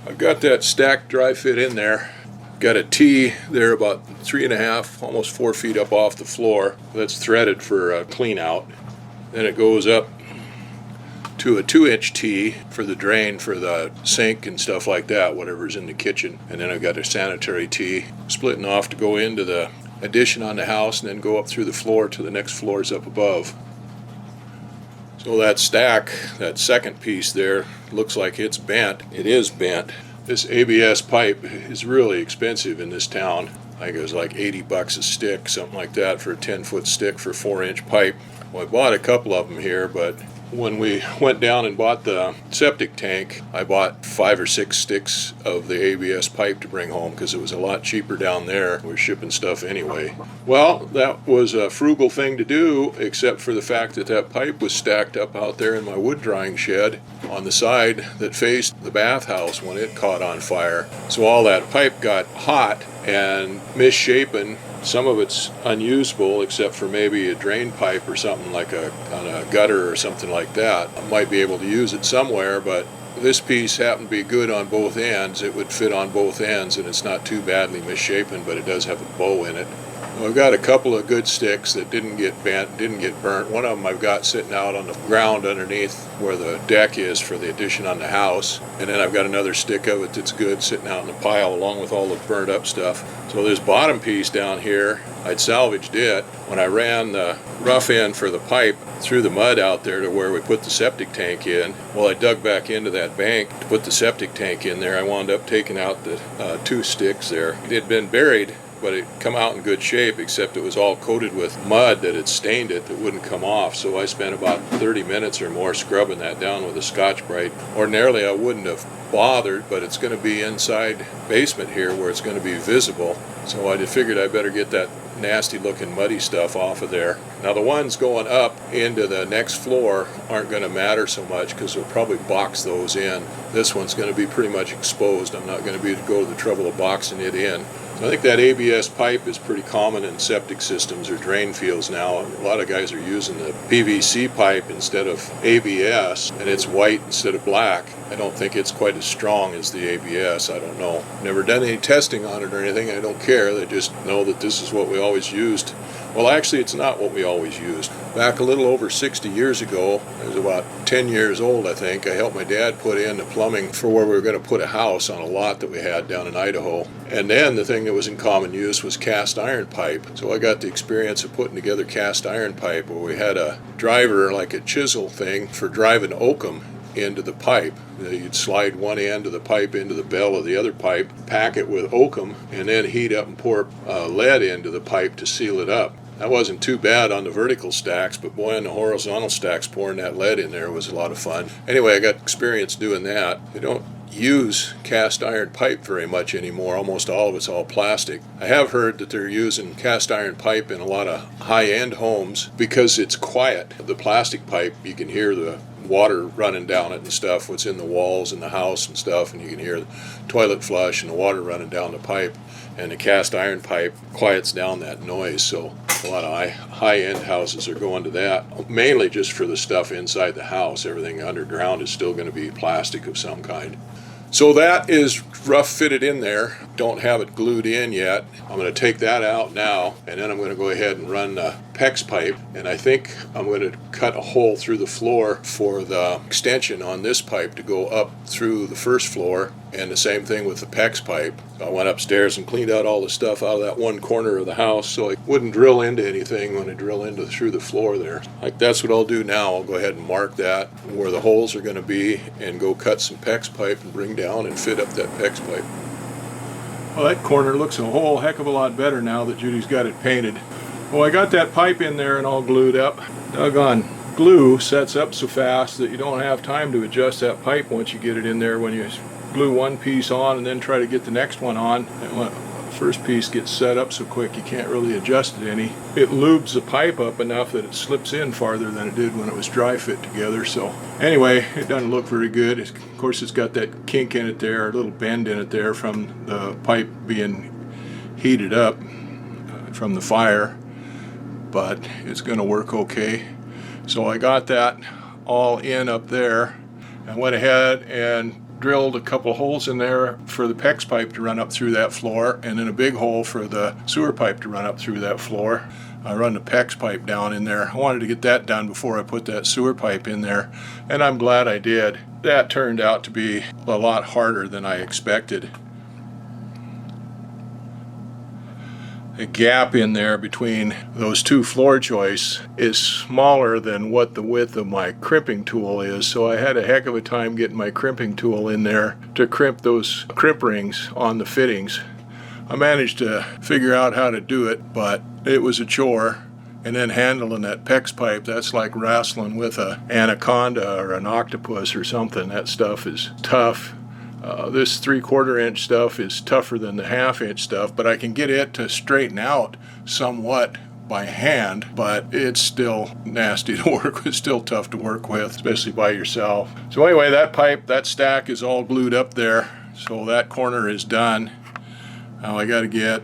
I've got that stacked dry fit in there. Got a T there about 3.5, almost 4 feet up off the floor. That's threaded for a clean out. Then it goes up to a 2-inch T for the drain for the sink and stuff like that, whatever's in the kitchen. And then I've got a sanitary T splitting off to go into the addition on the house and then go up through the floor to the next floors up above. So that stack, that second piece there, looks like it's bent. It is bent. This ABS pipe is really expensive in this town. I think it was like 80 bucks a stick, something like that, for a 10-foot stick for 4-inch pipe. Well, I bought a couple of them here, but when we went down and bought the septic tank, I bought 5 or 6 sticks of the ABS pipe to bring home because it was a lot cheaper down there. We were shipping stuff anyway. Well, that was a frugal thing to do, except for the fact that that pipe was stacked up out there in my wood drying shed on the side that faced the bathhouse when it caught on fire. So all that pipe got hot and misshapen. Some of it's unusable except for maybe a drain pipe or something like on a gutter or something like that. I might be able to use it somewhere, but this piece happened to be good on both ends. It would fit on both ends and it's not too badly misshapen, but it does have a bow in it. Well, I've got a couple of good sticks that didn't get bent, didn't get burnt. One of them I've got sitting out on the ground underneath where the deck is for the addition on the house. And then I've got another stick of it that's good sitting out in the pile along with all the burnt up stuff. So this bottom piece down here, I'd salvaged it. When I ran the rough end for the pipe through the mud out there to where we put the septic tank in, well, I dug back into that bank to put the septic tank in there. I wound up taking out the 2 sticks there. It had been buried, but it come out in good shape, except it was all coated with mud that had stained it that wouldn't come off. So I spent about 30 minutes or more scrubbing that down with a Scotch-Brite. Ordinarily I wouldn't have bothered, but it's going to be inside basement here where it's going to be visible. So I figured I better get that nasty looking muddy stuff off of there. Now the ones going up into the next floor aren't going to matter so much because we'll probably box those in. This one's going to be pretty much exposed. I'm not going to be able to go to the trouble of boxing it in. So I think that ABS pipe is pretty common in septic systems or drain fields now. A lot of guys are using the PVC pipe instead of ABS, and it's white instead of black. I don't think it's quite as strong as the ABS. I don't know. Never done any testing on it or anything. I don't care. They just know that this is what we always used. Well, actually, it's not what we always used. Back a little over 60 years ago, I was about 10 years old, I think, I helped my dad put in the plumbing for where we were going to put a house on a lot that we had down in Idaho. And then the thing that was in common use was cast iron pipe. So I got the experience of putting together cast iron pipe where we had a driver, like a chisel thing, for driving oakum into the pipe. You'd slide one end of the pipe into the bell of the other pipe, pack it with oakum, and then heat up and pour lead into the pipe to seal it up. That wasn't too bad on the vertical stacks, but boy, on the horizontal stacks, pouring that lead in there was a lot of fun. Anyway, I got experience doing that. They don't use cast iron pipe very much anymore. Almost all of it's all plastic. I have heard that they're using cast iron pipe in a lot of high-end homes because it's quiet. The plastic pipe, you can hear the water running down it and stuff, what's in the walls in the house and stuff, and you can hear the toilet flush and the water running down the pipe. And the cast iron pipe quiets down that noise, so a lot of high-end houses are going to that, mainly just for the stuff inside the house. Everything underground is still going to be plastic of some kind. So that is rough fitted in there. Don't have it glued in yet. I'm going to take that out now, and then I'm going to go ahead and run the PEX pipe, and I think I'm going to cut a hole through the floor for the extension on this pipe to go up through the first floor, and the same thing with the PEX pipe. So I went upstairs and cleaned out all the stuff out of that one corner of the house so I wouldn't drill into anything when I drill through the floor there. Like, that's what I'll do now. I'll go ahead and mark that where the holes are going to be and go cut some PEX pipe and bring down and fit up that PEX pipe. Well, that corner looks a whole heck of a lot better now that Judy's got it painted. Well, I got that pipe in there and all glued up. Doggone glue sets up so fast that you don't have time to adjust that pipe once you get it in there. When you glue one piece on and then try to get the next one on, and when the first piece gets set up so quick you can't really adjust it any. It lubes the pipe up enough that it slips in farther than it did when it was dry fit together. So anyway, it doesn't look very good. Of course, it's got that kink in it there, a little bend in it there from the pipe being heated up from the fire, but it's going to work okay. So I got that all in up there and went ahead and drilled a couple holes in there for the PEX pipe to run up through that floor, and then a big hole for the sewer pipe to run up through that floor. I run the PEX pipe down in there. I wanted to get that done before I put that sewer pipe in there, and I'm glad I did. That turned out to be a lot harder than I expected. The gap in there between those two floor joists is smaller than what the width of my crimping tool is, so I had a heck of a time getting my crimping tool in there to crimp those crimp rings on the fittings. I managed to figure out how to do it, but it was a chore. And then handling that PEX pipe, that's like wrestling with an anaconda or an octopus or something. That stuff is tough. This 3/4 inch stuff is tougher than the 1/2 inch stuff, but I can get it to straighten out somewhat by hand, but it's still nasty to work with, still tough to work with, especially by yourself. So anyway, that pipe, that stack is all glued up there, so that corner is done. Now I got to get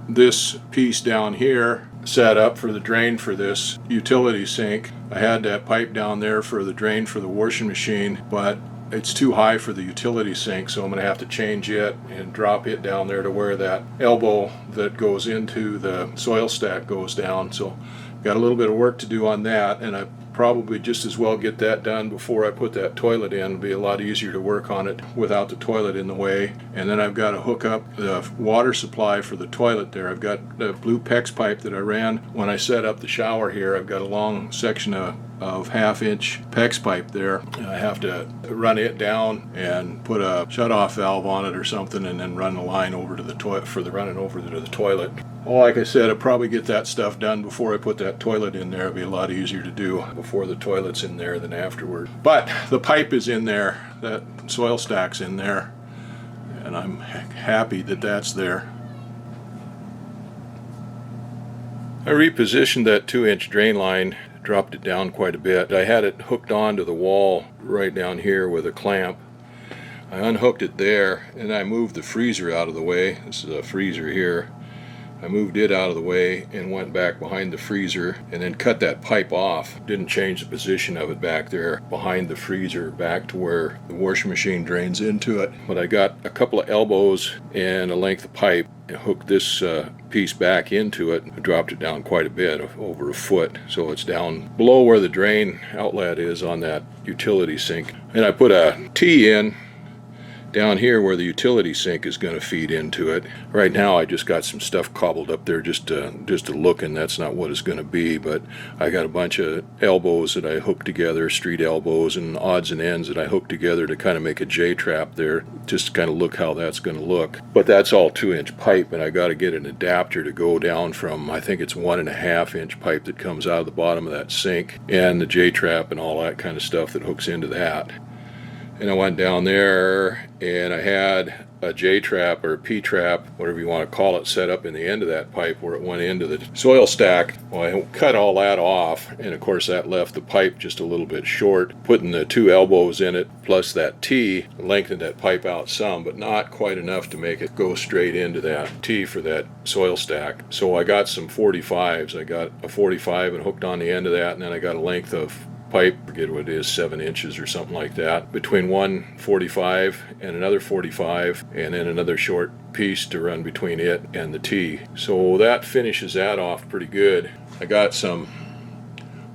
this piece down here set up for the drain for this utility sink. I had that pipe down there for the drain for the washing machine, but it's too high for the utility sink, so I'm going to have to change it and drop it down there to where that elbow that goes into the soil stack goes down. So got a little bit of work to do on that, and I probably just as well get that done before I put that toilet in. It'll be a lot easier to work on it without the toilet in the way. And then I've got to hook up the water supply for the toilet there. I've got the blue PEX pipe that I ran when I set up the shower here. I've got a long section of 1/2 inch PEX pipe there. I have to run it down and put a shut-off valve on it or something, and then run the line over to the toilet for the running over to the toilet. Well, like I said, I'll probably get that stuff done before I put that toilet in there. It'll be a lot easier to do before the toilet's in there than afterward. But the pipe is in there, that soil stack's in there, and I'm happy that that's there. I repositioned that 2-inch drain line, dropped it down quite a bit. I had it hooked onto the wall right down here with a clamp. I unhooked it there, and I moved the freezer out of the way. This is a freezer here. I moved it out of the way and went back behind the freezer and then cut that pipe off. Didn't change the position of it back there behind the freezer back to where the washing machine drains into it. But I got a couple of elbows and a length of pipe and hooked this piece back into it. I dropped it down quite a bit, over a foot, so it's down below where the drain outlet is on that utility sink. And I put a T in down here where the utility sink is going to feed into it. Right now I just got some stuff cobbled up there just to look, and that's not what it's going to be, but I got a bunch of elbows that I hooked together, street elbows and odds and ends that I hooked together to kind of make a J-trap there, just to kind of look how that's going to look. But that's all 2-inch pipe, and I got to get an adapter to go down from, I think it's 1.5 inch pipe that comes out of the bottom of that sink, and the J-trap and all that kind of stuff that hooks into that. And I went down there and I had a J-trap or a P-trap, whatever you want to call it, set up in the end of that pipe where it went into the soil stack. Well, I cut all that off, and of course that left the pipe just a little bit short. Putting the 2 elbows in it plus that T lengthened that pipe out some, but not quite enough to make it go straight into that T for that soil stack. So I got some 45s. I got a 45 and hooked on the end of that, and then I got a length of pipe, forget what it is, 7 inches or something like that, between one 45 and another 45, and then another short piece to run between it and the T. So that finishes that off pretty good. I got some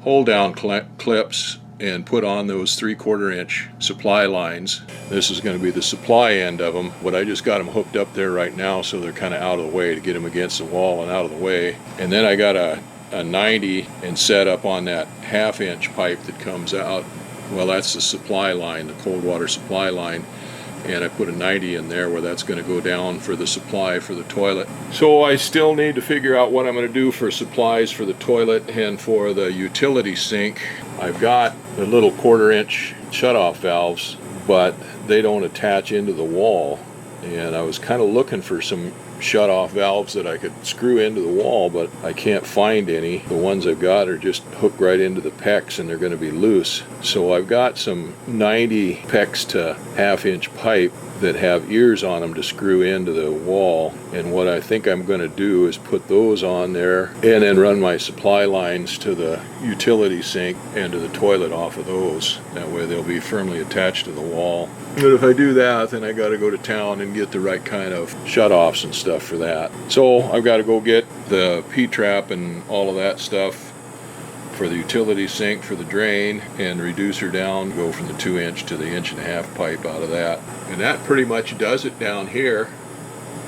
hold down clips and put on those 3/4 inch supply lines. This is going to be the supply end of them, but I just got them hooked up there right now so they're kind of out of the way, to get them against the wall and out of the way. And then I got a 90 and set up on that 1/2 inch pipe that comes out. Well, that's the supply line, the cold water supply line, and I put a 90 in there where that's going to go down for the supply for the toilet. So I still need to figure out what I'm going to do for supplies for the toilet and for the utility sink. I've got the little 1/4 inch shutoff valves, but they don't attach into the wall, and I was kind of looking for some shut-off valves that I could screw into the wall, but I can't find any. The ones I've got are just hooked right into the PEX, and they're going to be loose. So I've got some 90 PEX to half-inch pipe that have ears on them to screw into the wall, and what I think I'm going to do is put those on there and then run my supply lines to the utility sink and to the toilet off of those. That way they'll be firmly attached to the wall. But if I do that, then I got to go to town and get the right kind of shutoffs and stuff for that. So I've got to go get the P-trap and all of that stuff for the utility sink for the drain, and reduce her down, go from the 2-inch to the 1.5-inch pipe out of that. And that pretty much does it down here,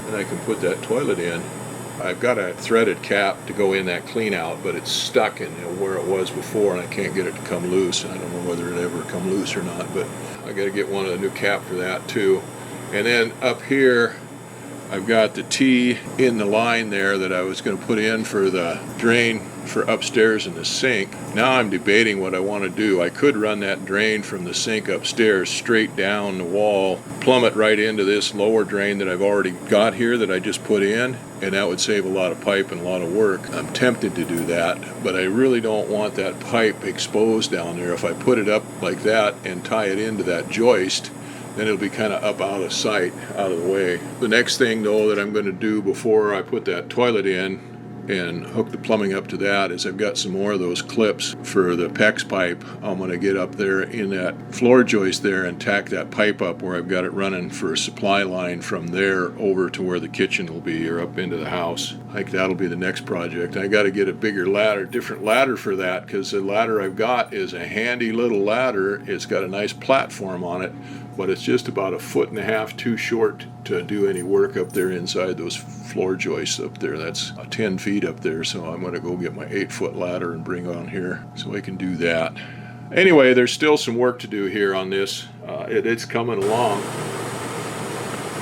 and I can put that toilet in. I've got a threaded cap to go in that clean out, but it's stuck in where it was before, and I can't get it to come loose. I don't know whether it ever come loose or not, but I got to get one of the new cap for that too. And then up here I've got the T in the line there that I was going to put in for the drain for upstairs in the sink. Now I'm debating what I want to do. I could run that drain from the sink upstairs straight down the wall, plumb it right into this lower drain that I've already got here that I just put in, and that would save a lot of pipe and a lot of work. I'm tempted to do that, but I really don't want that pipe exposed down there. If I put it up like that and tie it into that joist, then it'll be kind of up out of sight, out of the way. The next thing though that I'm going to do before I put that toilet in and hook the plumbing up to that is I've got some more of those clips for the PEX pipe. I'm going to get up there in that floor joist there and tack that pipe up where I've got it running for a supply line from there over to where the kitchen will be, or up into the house. I think that'll be the next project. I got to get a bigger ladder, different ladder for that, because the ladder I've got is a handy little ladder. It's got a nice platform on it, but it's just about 1.5 feet too short to do any work up there inside those floor joists up there. That's 10 feet up there, so I'm going to go get my 8-foot ladder and bring it on here so I can do that. Anyway, there's still some work to do here on this. It's coming along.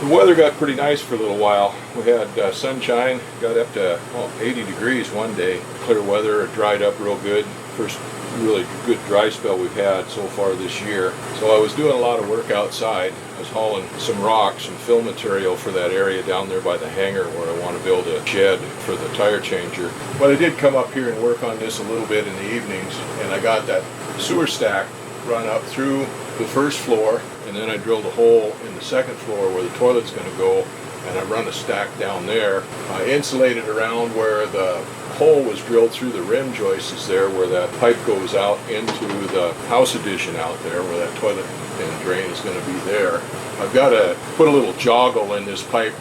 The weather got pretty nice for a little while. We had sunshine, got up to 80 degrees one day. Clear weather, it dried up real good. First really good dry spell we've had so far this year. So I was doing a lot of work outside. I was hauling some rocks, some fill material for that area down there by the hangar where I want to build a shed for the tire changer. But I did come up here and work on this a little bit in the evenings, and I got that sewer stack run up through the first floor, and then I drilled a hole in the second floor where the toilet's going to go, and I run a stack down there. I insulated around where the hole was drilled through the rim joists there, where that pipe goes out into the house addition out there, where that toilet and drain is going to be there. I've got to put a little joggle in this pipe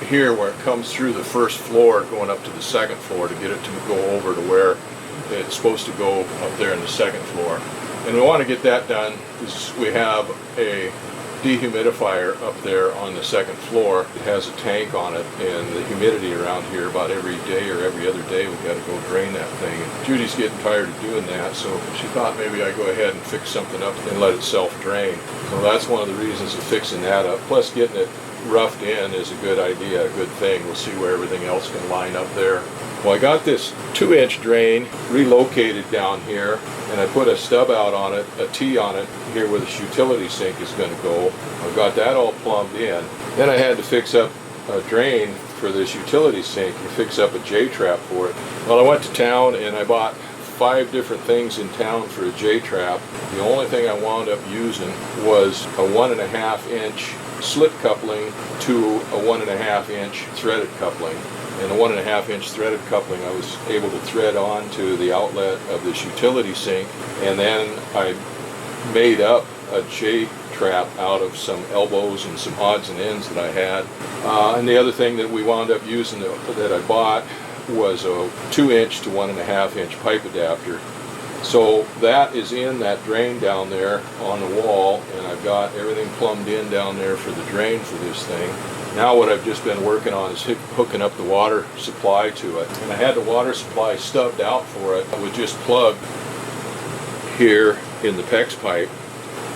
here where it comes through the first floor going up to the second floor to get it to go over to where it's supposed to go up there in the second floor. And we want to get that done because we have a dehumidifier up there on the second floor. It has a tank on it, and the humidity around here about every day or every other day we've got to go drain that thing. And Judy's getting tired of doing that, so she thought maybe I'd go ahead and fix something up and let it self-drain. So that's one of the reasons of fixing that up. Plus getting it roughed in is a good idea, a good thing. We'll see where everything else can line up there. Well, I got this 2-inch drain relocated down here, and I put a stub out on it, a T on it, here where this utility sink is going to go. I've got that all plumbed in. Then I had to fix up a drain for this utility sink and fix up a J-trap for it. Well, I went to town and I bought 5 different things in town for a J-trap. The only thing I wound up using was a 1.5-inch slip coupling to a 1.5-inch threaded coupling. And the 1.5-inch threaded coupling I was able to thread onto the outlet of this utility sink, and then I made up a J-trap out of some elbows and some odds and ends that I had. And the other thing that we wound up using that I bought was a 2-inch to 1.5-inch pipe adapter. So that is in that drain down there on the wall, and I've got everything plumbed in down there for the drain for this thing. Now what I've just been working on is hooking up the water supply to it. And I had the water supply stubbed out for it. I was just plugged here in the PEX pipe,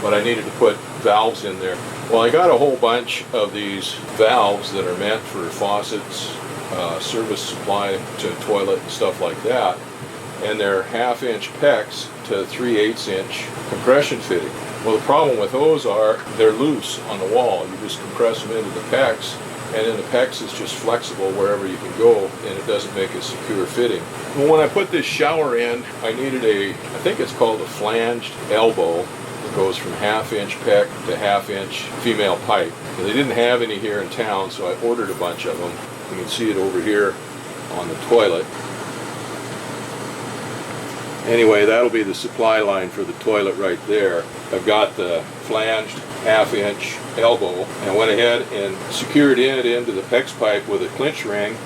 but I needed to put valves in there. Well, I got a whole bunch of these valves that are meant for faucets, service supply to toilet and stuff like that. And they're 1/2-inch PEX to 3/8-inch compression fitting. Well, the problem with those are they're loose on the wall. You just compress them into the PEX and then the PEX is just flexible wherever you can go, and it doesn't make a secure fitting. Well, when I put this shower in, I needed I think it's called a flanged elbow. It goes from 1/2 inch PEX to 1/2 inch female pipe. And they didn't have any here in town, so I ordered a bunch of them. You can see it over here on the toilet. Anyway, that'll be the supply line for the toilet right there. I've got the flanged 1/2 inch elbow and went ahead and secured it into the PEX pipe with a clinch ring,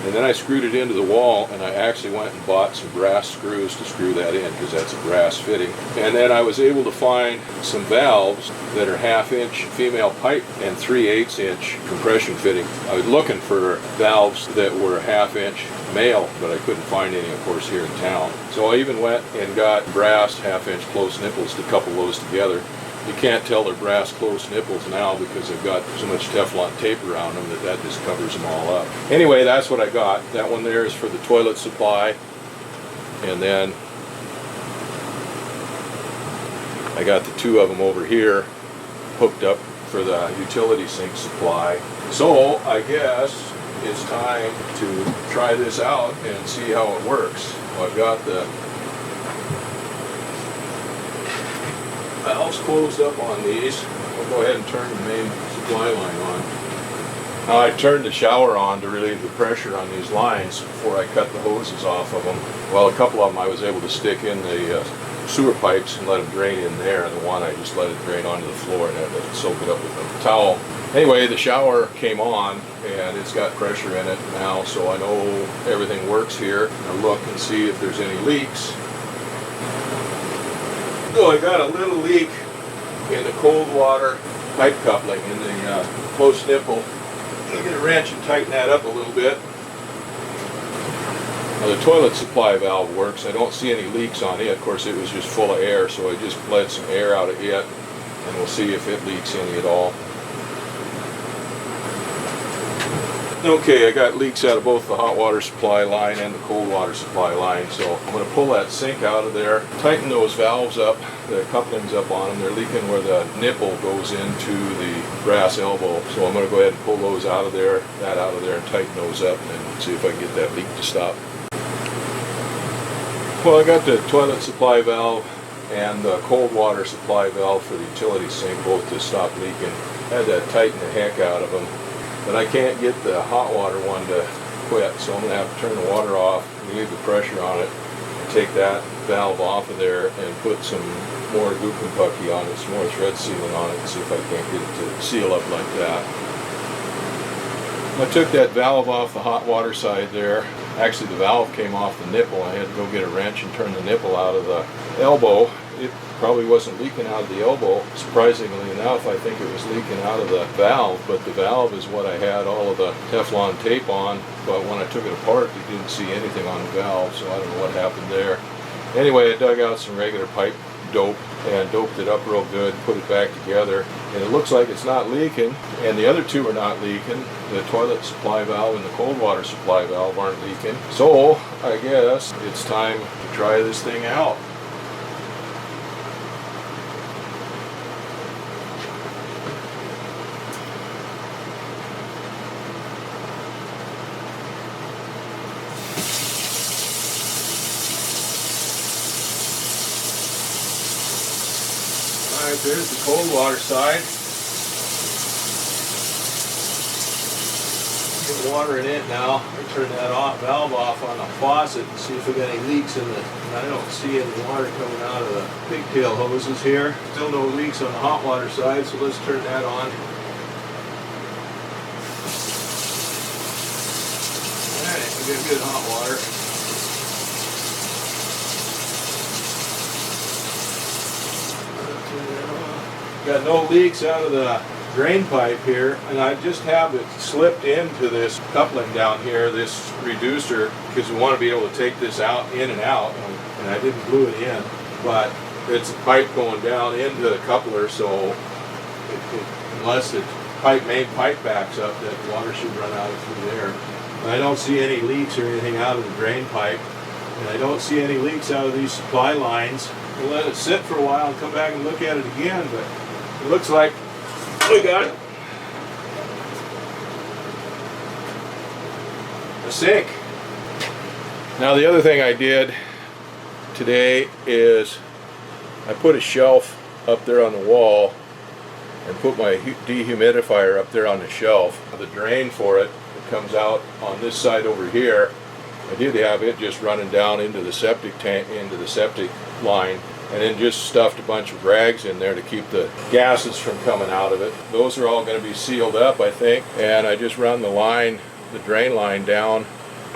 and then I screwed it into the wall, and I actually went and bought some brass screws to screw that in because that's a brass fitting. And then I was able to find some valves that are 1/2 inch female pipe and 3/8 inch compression fitting. I was looking for valves that were 1/2 inch male, but I couldn't find any, of course, here in town. So I even went and got brass 1/2 inch close nipples to couple those together. You can't tell they're brass close nipples now because they've got so much Teflon tape around them that just covers them all up. Anyway, that's what I got. That one there is for the toilet supply. And then I got the two of them over here hooked up for the utility sink supply. So I guess it's time to try this out and see how it works. Well, I've got the valves closed up on these. We'll go ahead and turn the main supply line on. Now I turned the shower on to relieve the pressure on these lines before I cut the hoses off of them. Well, a couple of them I was able to stick in the sewer pipes and let them drain in there, and the one I just let it drain onto the floor and I let it soak it up with a towel. Anyway, the shower came on and it's got pressure in it now, so I know everything works here. I'll look and see if there's any leaks. So I got a little leak in the cold water pipe coupling in the close nipple. I'll get a wrench and tighten that up a little bit. Now the toilet supply valve works. I don't see any leaks on it. Of course, it was just full of air, so I just let some air out of it, and we'll see if it leaks any at all. Okay, I got leaks out of both the hot water supply line and the cold water supply line, so I'm going to pull that sink out of there, tighten those valves up, the couplings up on them. They're leaking where the nipple goes into the brass elbow, so I'm going to go ahead and pull those out of there, and tighten those up, and see if I can get that leak to stop. Well, I got the toilet supply valve and the cold water supply valve for the utility sink both to stop leaking. I had to tighten the heck out of them. But I can't get the hot water one to quit, so I'm going to have to turn the water off, relieve the pressure on it, and take that valve off of there and put some more Goop-N-Pucky on it, some more thread sealant on it, and see if I can't get it to seal up like that. I took that valve off the hot water side there. Actually, the valve came off the nipple. I had to go get a wrench and turn the nipple out of the elbow. It probably wasn't leaking out of the elbow. Surprisingly enough, I think it was leaking out of the valve, but the valve is what I had all of the Teflon tape on, but when I took it apart, you didn't see anything on the valve, so I don't know what happened there. Anyway, I dug out some regular pipe dope and doped it up real good, put it back together, and it looks like it's not leaking, and the other two are not leaking. The toilet supply valve and the cold water supply valve aren't leaking. So, I guess it's time to try this thing out. Alright, there's the cold water side. Get water in it now. I turn that valve off on the faucet and see if we got any leaks in it. I don't see any water coming out of the pigtail hoses here. Still no leaks on the hot water side, so let's turn that on. Alright, we got good hot water. Got no leaks out of the drain pipe here, and I just have it slipped into this coupling down here, this reducer, because we want to be able to take this out, in and out, and I didn't glue it in, but it's a pipe going down into the coupler, so unless the main pipe backs up, that water should run out through there. And I don't see any leaks or anything out of the drain pipe, and I don't see any leaks out of these supply lines. We'll let it sit for a while and come back and look at it again, but it looks like we got the sink. Now the other thing I did today is I put a shelf up there on the wall and put my dehumidifier up there on the shelf. The drain for it comes out on this side over here. I did have it just running down into the septic tank, into the septic line, and then just stuffed a bunch of rags in there to keep the gases from coming out of it. Those are all going to be sealed up, I think, and I just run the line, the drain line down,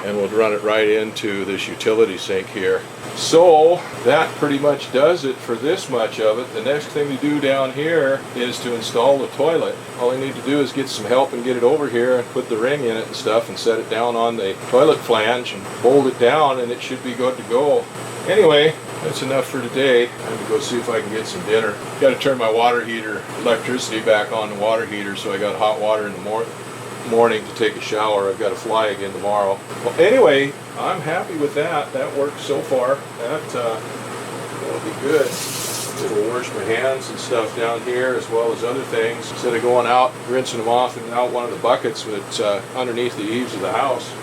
and we'll run it right into this utility sink here. So that pretty much does it for this much of it. The next thing to do down here is to install the toilet. All I need to do is get some help and get it over here and put the ring in it and stuff and set it down on the toilet flange and bolt it down, and it should be good to go. Anyway, that's enough for today. I'm going to go see if I can get some dinner. Got to turn my water heater electricity back on the water heater, so I got hot water in the morning to take a shower. I've got to fly again tomorrow. Well, anyway, I'm happy with that. That works so far. That'll be good. It'll wash my hands and stuff down here as well as other things instead of going out, rinsing them off and out one of the buckets that's underneath the eaves of the house.